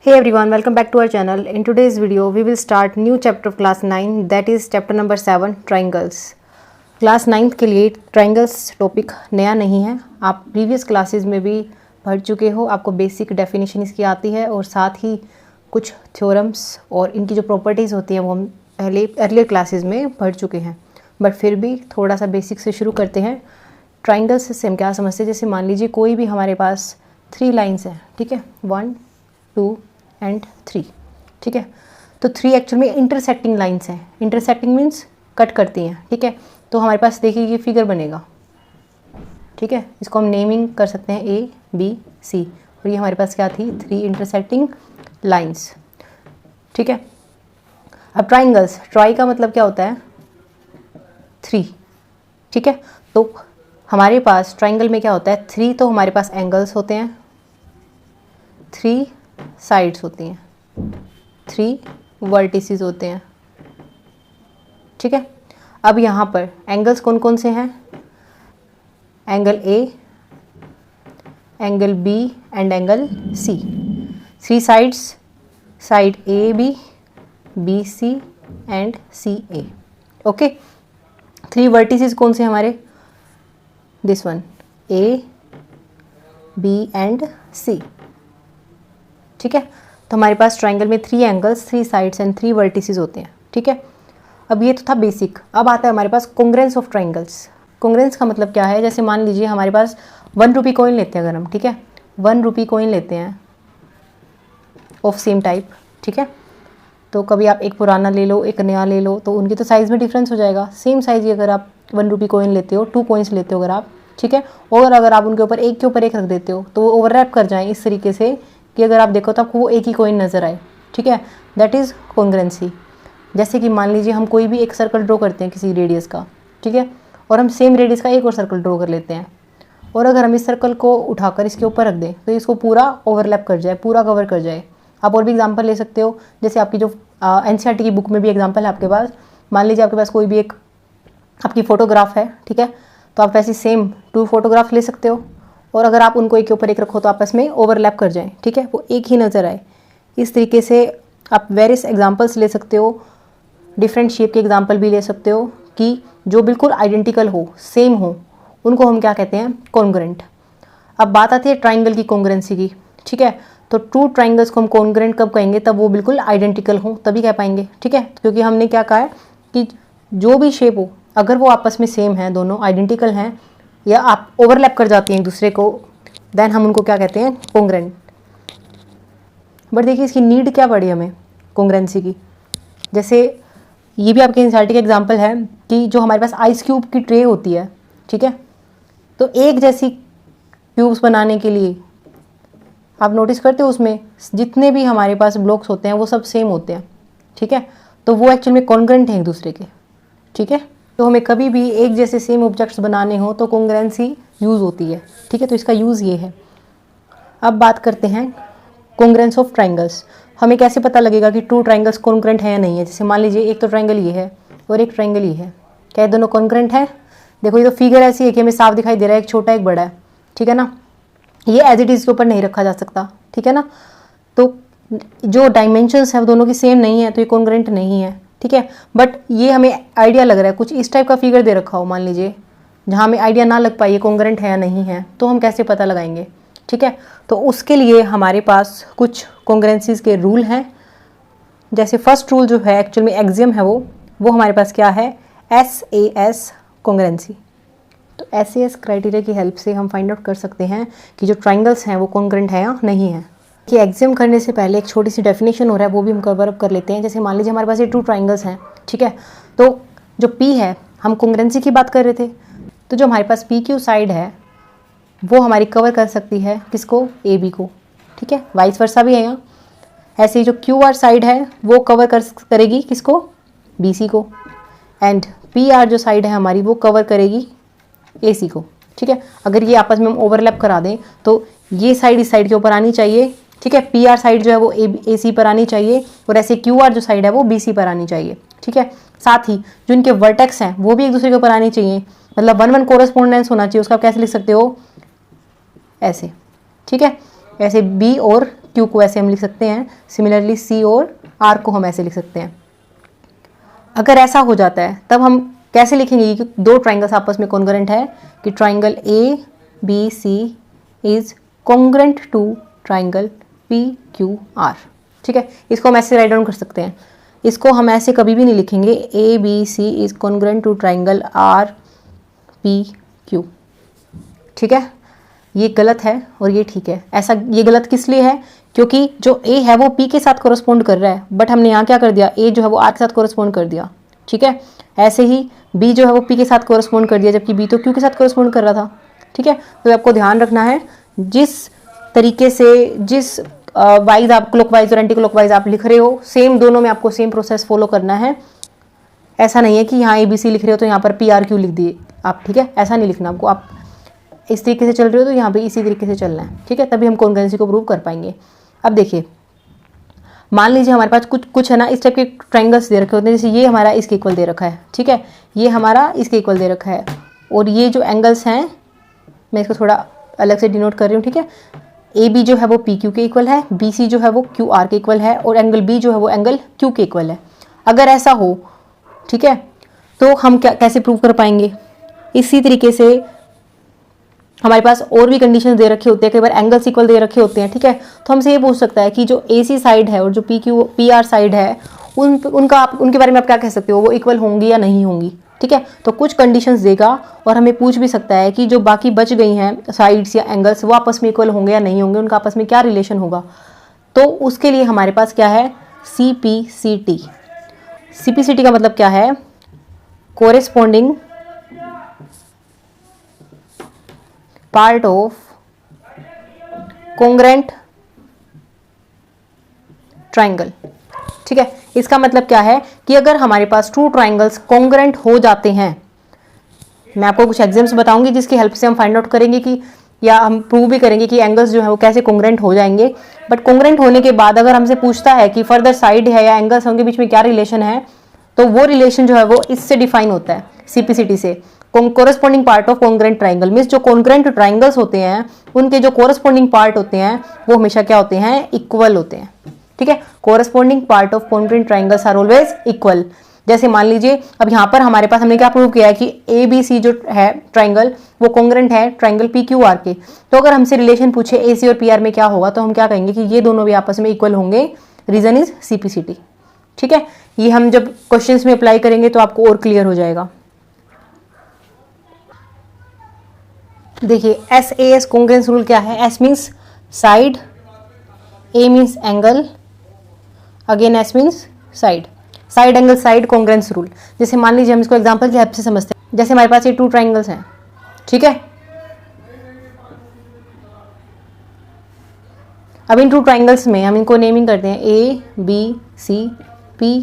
Hey everyone, welcome back to our channel. In today's video, we will start new chapter of class 9, that is chapter number 7, triangles. Class 9 के लिए triangles topic नया नहीं है, आप previous classes में भी पढ़ चुके हो, आपको बेसिक डेफिनेशन इसकी आती है और साथ ही कुछ थ्योरम्स और इनकी जो प्रॉपर्टीज़ होती हैं वो हम पहले अर्लियर क्लासेस में पढ़ चुके हैं। बट फिर भी थोड़ा सा बेसिक से शुरू करते हैं। ट्राइंगल्स से हम क्या समझते हैं, जैसे मान लीजिए कोई भी हमारे पास 3 लाइन्स हैं, ठीक है, 1, 2 एंड 3, ठीक है। तो 3 एक्चुअल में इंटरसेक्टिंग लाइन्स हैं। इंटरसेक्टिंग मीन्स कट करती हैं, ठीक है। तो हमारे पास देखिए ये फिगर बनेगा, ठीक है। इसको हम नेमिंग कर सकते हैं A, B, C और ये हमारे पास क्या थी, 3 इंटरसेक्टिंग लाइन्स, ठीक है। अब ट्राइंगल्स, ट्राई का मतलब क्या होता है, 3, ठीक है। तो हमारे पास ट्राइंगल में क्या होता है, 3 तो हमारे पास एंगल्स होते हैं, 3 साइड्स होती हैं, 3 वर्टिसेस होते हैं, ठीक है। अब यहाँ पर एंगल्स कौन कौन से हैं, angle A, angle B and angle C। 3 sides, side AB, BC and CA, okay. 3 vertices कौन से हमारे, this one, A, B and C, ठीक है। तो हमारे पास ट्राइंगल में 3 एंगल्स, 3 साइड्स एंड 3 वर्टिसेस होते हैं, ठीक है। अब ये तो था बेसिक। अब आता है हमारे पास कॉन्ग्रुएंस ऑफ ट्राइंगल्स। कॉन्ग्रुएंस का मतलब क्या है, जैसे मान लीजिए हमारे पास 1 रुपी कॉइन लेते हैं अगर हम, ठीक है, 1 रुपी कॉइन लेते हैं ऑफ सेम टाइप, ठीक है। तो कभी आप एक पुराना ले लो, एक नया ले लो, तो उनके तो साइज़ में डिफरेंस हो जाएगा। सेम साइज़ ही अगर आप 1 रुपी कॉइन लेते हो, 2 कॉइन्स लेते हो अगर आप, ठीक है, और अगर आप उनके ऊपर एक के ऊपर एक रख देते हो तो वो ओवरलैप कर जाएं इस तरीके से कि अगर आप देखो तो आपको वो एक ही कॉइन नज़र आए, ठीक है। That is congruency. जैसे कि मान लीजिए हम कोई भी एक सर्कल ड्रॉ करते हैं किसी रेडियस का, ठीक है, और हम सेम रेडियस का एक और सर्कल ड्रॉ कर लेते हैं, और अगर हम इस सर्कल को उठाकर इसके ऊपर रख दें तो इसको पूरा ओवरलैप कर जाए, पूरा कवर कर जाए। आप और भी एग्जांपल ले सकते हो, जैसे आपकी जो NCERT की बुक में भी एग्जांपल है आपके पास। मान लीजिए आपके पास कोई भी एक आपकी फ़ोटोग्राफ है, ठीक है, तो आप वैसे सेम 2 फोटोग्राफ ले सकते हो, और अगर आप उनको एक के ऊपर एक रखो तो आपस में ओवरलैप कर जाएं, ठीक है, वो एक ही नज़र आए। इस तरीके से आप वेरियस एग्जांपल्स ले सकते हो, डिफरेंट शेप के एग्जांपल भी ले सकते हो कि जो बिल्कुल आइडेंटिकल हो, सेम हो, उनको हम क्या कहते हैं, कॉन्ग्रुएंट। अब बात आती है ट्राइंगल की कॉन्ग्रुएंसी की, ठीक है। तो 2 ट्राइंगल्स को हम कॉन्ग्रुएंट कब कहेंगे, तब वो बिल्कुल आइडेंटिकल हो तभी कह पाएंगे, ठीक है। क्योंकि हमने क्या कहा है कि जो भी शेप हो, अगर वो आपस में सेम है, दोनों आइडेंटिकल हैं या आप ओवरलैप कर जाती हैं एक दूसरे को, देन हम उनको क्या कहते हैं, कॉन्ग्रुएंट। बट देखिए इसकी नीड क्या पड़ी हमें कॉन्ग्रुएंसी की। जैसे ये भी आपके NCERT का एग्जांपल है कि जो हमारे पास आइस क्यूब की ट्रे होती है, ठीक है, तो एक जैसी क्यूब्स बनाने के लिए आप नोटिस करते हो उसमें जितने भी हमारे पास ब्लॉक्स होते हैं वो सब सेम होते हैं, ठीक है। तो वो एक्चुअल में कॉन्ग्रुएंट हैं एक दूसरे के, ठीक है। तो हमें कभी भी एक जैसे सेम ऑब्जेक्ट्स बनाने हो तो कॉन्ग्रुएंसी यूज़ होती है, ठीक है। तो इसका यूज़ ये है। अब बात करते हैं कॉन्ग्रुएंस ऑफ ट्राइंगल्स। हमें कैसे पता लगेगा कि 2 ट्राइंगल्स कॉन्ग्रुएंट है या नहीं है। जैसे मान लीजिए एक तो ट्राइंगल ये है और एक ट्राइंगल ये है, क्या ये दोनों कॉन्ग्रुएंट है। देखो ये तो फिगर ऐसी है कि हमें साफ दिखाई दे रहा है, एक छोटा एक बड़ा है, ठीक है ना। ये एज इट इज़ के ऊपर नहीं रखा जा सकता, ठीक है ना। तो जो डायमेंशंस है वो दोनों की सेम नहीं है तो ये कॉन्ग्रुएंट नहीं है, ठीक है। बट ये हमें आइडिया लग रहा है, कुछ इस टाइप का फिगर दे रखा हो मान लीजिए, जहाँ हमें आइडिया ना लग पाए ये कॉन्ग्रुएंट है या नहीं है, तो हम कैसे पता लगाएंगे, ठीक है। तो उसके लिए हमारे पास कुछ कॉन्ग्रुएंसीज के रूल हैं। जैसे फर्स्ट रूल जो है एक्चुअल में एक्सियम है, वो हमारे पास क्या है, SAS कॉन्ग्रुएंसी। तो SAS क्राइटेरिया की हेल्प से हम फाइंड आउट कर सकते हैं कि जो ट्राइंगल्स हैं वो कॉन्ग्रुएंट है या नहीं है। कि एक्सियम करने से पहले एक छोटी सी डेफिनेशन हो रहा है, वो भी हम कवर अप कर लेते हैं। जैसे मान लीजिए हमारे पास ये 2 ट्राइंगल्स हैं, ठीक है, तो जो P है, हम कॉन्ग्रुएंसी की बात कर रहे थे, तो जो हमारे पास PQ साइड है वो हमारी कवर कर सकती है किसको, AB को, ठीक है। वाइस वर्सा भी है यहाँ। ऐसे ही जो QR साइड है वो कवर करेगी किसको, BC को, एंड PR जो साइड है हमारी वो कवर करेगी AC को, ठीक है। अगर ये आपस में हम ओवरलैप करा दें तो ये साइड इस साइड के ऊपर आनी चाहिए, ठीक है। PR साइड जो है वो AC पर आनी चाहिए और ऐसे QR जो साइड है वो BC पर आनी चाहिए, ठीक है। साथ ही जो इनके वर्टेक्स हैं वो भी एक दूसरे के ऊपर आनी चाहिए, मतलब 1-1 कोरेस्पोंडेंस होना चाहिए। उसका आप कैसे लिख सकते हो, ऐसे, ठीक है। ऐसे B और क्यू को ऐसे हम लिख सकते हैं, सिमिलरली सी और आर को हम ऐसे लिख सकते हैं। अगर ऐसा हो जाता है तब हम कैसे लिखेंगे कि दो ट्राइंगल्स आपस में कॉन्ग्रुएंट है, कि triangle A B C is congruent to triangle P Q R. ठीक है, इसको हम ऐसे राइट डाउन कर सकते हैं। इसको हम ऐसे कभी भी नहीं लिखेंगे A B C is congruent to triangle R P Q. ठीक है, ये गलत है और ये ठीक है। ऐसा ये गलत किस लिए है, क्योंकि जो ए है वो पी के साथ कोरस्पोंड कर रहा है, बट हमने यहाँ क्या कर दिया, ए जो है वो आर के साथ कोरस्पोंड कर दिया। ठीक है, ऐसे ही बी जो है वो पी के साथ कोरस्पोंड कर दिया, जबकि बी तो क्यू के साथ कोरस्पोंड कर रहा था। ठीक है, तो आपको ध्यान रखना है जिस तरीके से, जिस वाइज आप क्लॉकवाइज और एंटी क्लॉकवाइज आप लिख रहे हो, सेम दोनों में आपको सेम प्रोसेस फॉलो करना है। ऐसा नहीं है कि यहाँ ए बी सी लिख रहे हो तो यहाँ पर पी आर क्यू लिख दिए आप। ठीक है, ऐसा नहीं लिखना आपको। आप इस तरीके से चल रहे हो तो यहाँ पे इसी तरीके से चलना है। ठीक है, तभी हम कॉन्ग्रुएंसी को प्रूव कर पाएंगे। अब देखिए, मान लीजिए हमारे पास कुछ है ना इस टाइप के ट्रायंगल्स दे रखे होते हैं, जैसे ये हमारा इसके इक्वल दे रखा है। ठीक है, ये हमारा इसके इक्वल दे रखा है, और ये जो एंगल्स हैं मैं इसको थोड़ा अलग से डिनोट कर रही हूँ। ठीक है, ए बी जो है वो पी क्यू के इक्वल है, बी सी जो है वो क्यू आर के इक्वल है, और एंगल बी जो है वो एंगल क्यू के इक्वल है। अगर ऐसा हो, ठीक है, तो हम कैसे प्रूव कर पाएंगे? इसी तरीके से हमारे पास और भी कंडीशन दे रखे होते हैं, कई बार एंगल्स इक्वल दे रखे होते हैं। ठीक है, तो हमसे ये पूछ सकता है कि जो ए सी साइड है और जो पी आर साइड है उनके बारे में आप क्या कह सकते हो, वो इक्वल होंगी या नहीं होंगी। ठीक है, तो कुछ कंडीशंस देगा और हमें पूछ भी सकता है कि जो बाकी बच गई हैं साइड्स या एंगल्स वो आपस में इक्वल होंगे या नहीं होंगे, उनका आपस में क्या रिलेशन होगा। तो उसके लिए हमारे पास क्या है, C P C T. C P C T का मतलब क्या है, corresponding part of congruent triangle. ठीक है, इसका मतलब क्या है कि अगर हमारे पास टू ट्राइंगल्स कॉन्ग्रुएंट हो जाते हैं, मैं आपको कुछ एग्जाम्स बताऊंगी जिसकी हेल्प से हम फाइंड आउट करेंगे कि, या हम प्रूव भी करेंगे कि एंगल्स जो है वो कैसे कॉन्ग्रुएंट हो जाएंगे। बट कॉन्ग्रुएंट होने के बाद अगर हमसे पूछता है कि फर्दर साइड है या एंगल्स उनके बीच में क्या रिलेशन है, तो वो रिलेशन जो है वो इससे डिफाइन होता है, सीपीसीटी से। Corresponding part of congruent triangle means जो कॉन्ग्रुएंट ट्राइंगल्स होते हैं उनके जो कोरेस्पॉन्डिंग पार्ट होते हैं वो हमेशा क्या होते हैं, इक्वल होते हैं। ठीक है, corresponding part of congruent triangles are always equal. जैसे मान लीजिए अब यहाँ पर हमारे पास हमने क्या प्रूव किया है कि ए बी सी जो है ट्राइंगल वो कॉन्ग्रुएंट है ट्राइंगल पी क्यू आर के। तो अगर हमसे रिलेशन पूछे ए सी और पी आर में क्या होगा, तो हम क्या कहेंगे कि ये दोनों भी आपस में इक्वल होंगे। Reason is CPCT. ठीक है, ये हम जब क्वेश्चंस में अप्लाई करेंगे तो आपको और क्लियर हो जाएगा। देखिए S A S congruence rule क्या है, S means side, A means angle, again S means side, side angle side congruence rule. जैसे मान लीजिए हम इसको एग्जांपल की हेल्प से समझते हैं। जैसे हमारे पास ये टू ट्राइंगल्स हैं, ठीक है, अब इन टू ट्राइंगल्स में हम इनको नेमिंग करते हैं A B C P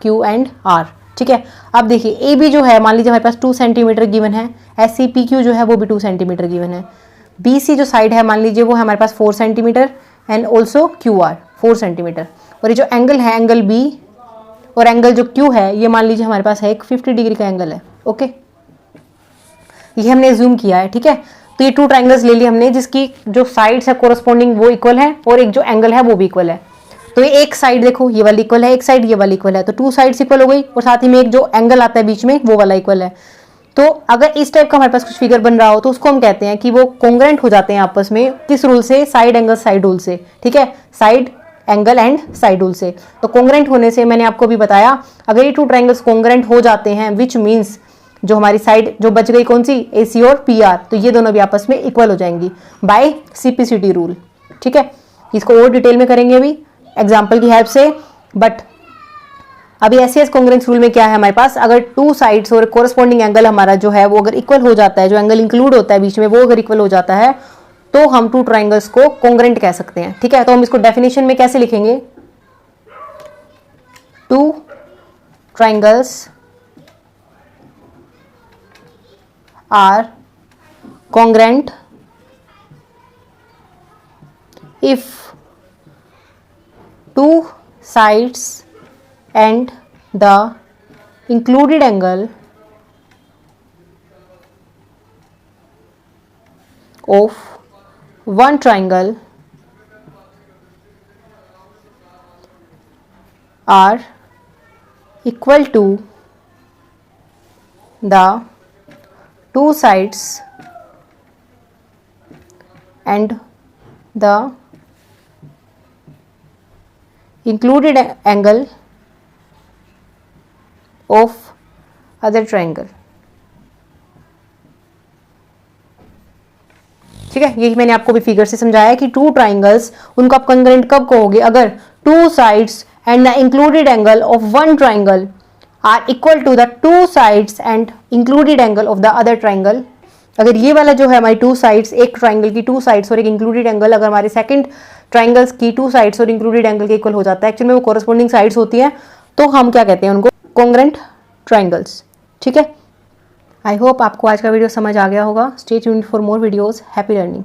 Q and R. ठीक है, अब देखिए ए बी जो है मान लीजिए हमारे पास 2 सेंटीमीटर गिवन है, एस सी पी क्यू जो है वो भी 2 सेंटीमीटर गिवन है, बी सी जो साइड है मान लीजिए वो है हमारे पास 4 centimetre and also Q R 4 centimetre, और ये जो एंगल है एंगल बी और एंगल जो क्यू है ये मान लीजिए हमारे पास है एक 50 डिग्री का एंगल है। ओके, ये हमने जूम किया है। ठीक है, तो ये टू ट्राइंगल्स ले लिए हमने जिसकी जो साइड्स है कोरस्पॉन्डिंग वो इक्वल है और एक जो एंगल है वो भी इक्वल है। तो ये एक साइड देखो ये वाली इक्वल है, एक साइड ये वाली इक्वल है, तो 2 साइड्स इक्वल हो गई, और साथ ही में एक जो एंगल आता है बीच में वो वाला इक्वल है। तो अगर इस टाइप का हमारे पास कुछ फिगर बन रहा हो तो उसको हम कहते हैं कि वो कॉन्ग्रुएंट हो जाते हैं आपस में, किस रूल से, साइड एंगल साइड रूल से। ठीक है, side angle and side rule से। तो कॉन्ग्रुएंट होने से मैंने आपको भी बताया, अगर ये टू ट्राइंगल्स कॉन्ग्रुएंट हो जाते हैं विच मीन्स जो हमारी साइड जो बच गई कौन सी, ए सी और पी आर, तो ये दोनों भी आपस में इक्वल हो जाएंगी बाय सीपीसीटी रूल। ठीक है, इसको और डिटेल में करेंगे अभी एग्जाम्पल की हेल्प से। बट अभी एस कॉन्ग्रुएंस रूल में क्या है हमारे पास, अगर टू साइड्स और कोरस्पॉन्डिंग एंगल हमारा जो है वो अगर इक्वल हो जाता है, जो एंगल इंक्लूड होता है बीच में वो अगर इक्वल हो जाता है तो हम टू ट्राइंगल्स को कॉन्ग्रुएंट कह सकते हैं। ठीक है, तो हम इसको डेफिनेशन में कैसे लिखेंगे, two triangles are congruent if two sides and the included angle of one triangle are equal to the two sides and the included angle of other triangle। ठीक है, यही मैंने आपको भी फिगर से समझाया कि टू ट्राइंगल्स उनको आप कंग्रेंट कब कहोगे, अगर two sides and the included angle of one triangle are equal to the two sides and included angle of the other triangle. अगर ये वाला जो है हमारी टू साइड्स, एक ट्राइंगल की टू साइड्स और एक इंक्लूडेड एंगल अगर हमारे सेकंड ट्राइंगल्स की टू साइड्स और इंक्लूडेड एंगल के इक्वल हो जाता है, एक्चुअली में वो कोरस्पॉन्डिंग साइड्स होती हैं, तो हम क्या कहते हैं उनको, कॉन्ग्रेंट ट्राइंगल्स। ठीक है, आई होप आपको आज का वीडियो समझ आ गया होगा। Stay tuned for more videos. Happy learning.